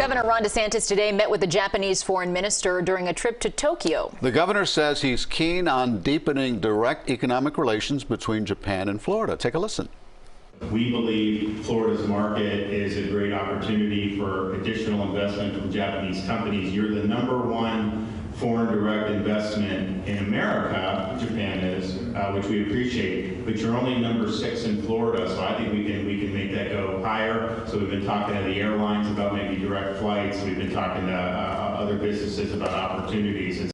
Governor Ron DeSantis today met with the Japanese foreign minister during a trip to Tokyo. The governor says he's keen on deepening direct economic relations between Japan and Florida. Take a listen. We believe Florida's market is a great opportunity for additional investment from Japanese companies. You're the #1 foreign direct investment in America, Japan is, which we appreciate, but you're only #6 in Florida, so I think we can make that go higher. So we've been talking to the airlines about maybe direct flights. We've been talking to other businesses about opportunities.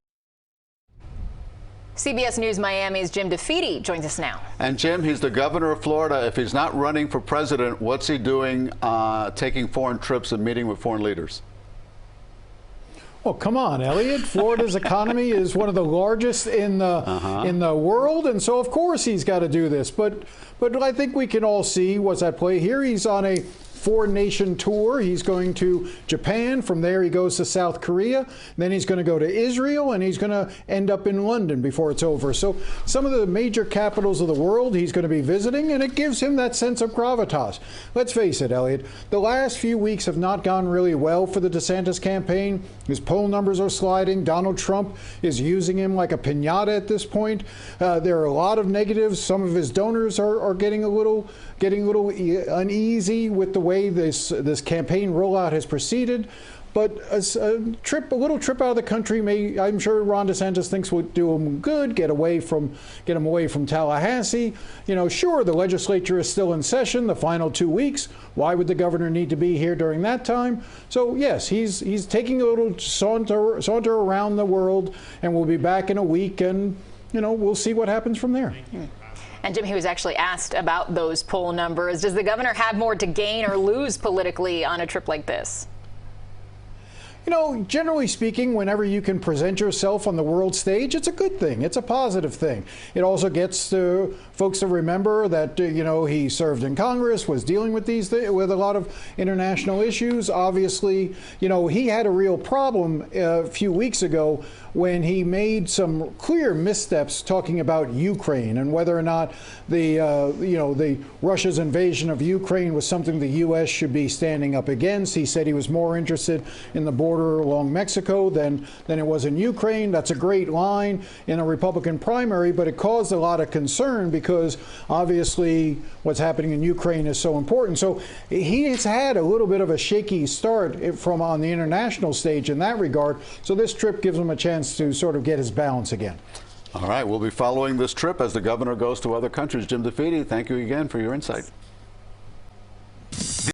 CBS News Miami's Jim DeFede joins us now. And Jim, he's the governor of Florida. If he's not running for president, what's he doing taking foreign trips and meeting with foreign leaders? Well, come on, Elliot. Florida's economy is one of the largest in the world, and so of course he's got to do this. But I think we can all see what's at play here. He's on a four-nation tour. He's going to Japan. From there, he goes to South Korea. Then he's going to go to Israel, and he's going to end up in London before it's over. So some of the major capitals of the world he's going to be visiting, and it gives him that sense of gravitas. Let's face it, Elliot, the last few weeks have not gone really well for the DeSantis campaign. His poll numbers are sliding. Donald Trump is using him like a piñata at this point. There are a lot of negatives. Some of his donors are getting a little uneasy with the way this campaign rollout has proceeded. But a little trip out of the country I'm sure Ron DeSantis thinks would do him good, get him away from Tallahassee. You know, sure, the legislature is still in session, the final 2 weeks. Why would the governor need to be here during that time? So yes, he's taking a little saunter around the world, and we'll be back in a week, and we'll see what happens from there. And Jim, he was actually asked about those poll numbers. Does the governor have more to gain or lose politically on a trip like this? Generally speaking, whenever you can present yourself on the world stage, it's a good thing. It's a positive thing. It also gets folks to remember that, he served in Congress, was dealing with with a lot of international issues. Obviously, he had a real problem a few weeks ago when he made some clear missteps talking about Ukraine and whether or not the Russia's invasion of Ukraine was something the U.S. should be standing up against. He said he was more interested in the border along Mexico than it was in Ukraine. That's a great line in a Republican primary, but it caused a lot of concern because obviously what's happening in Ukraine is so important. So he has had a little bit of a shaky start on the international stage in that regard. So this trip gives him a chance to sort of get his balance again. All right, we'll be following this trip as the governor goes to other countries. Jim DeFede, thank you again for your insight.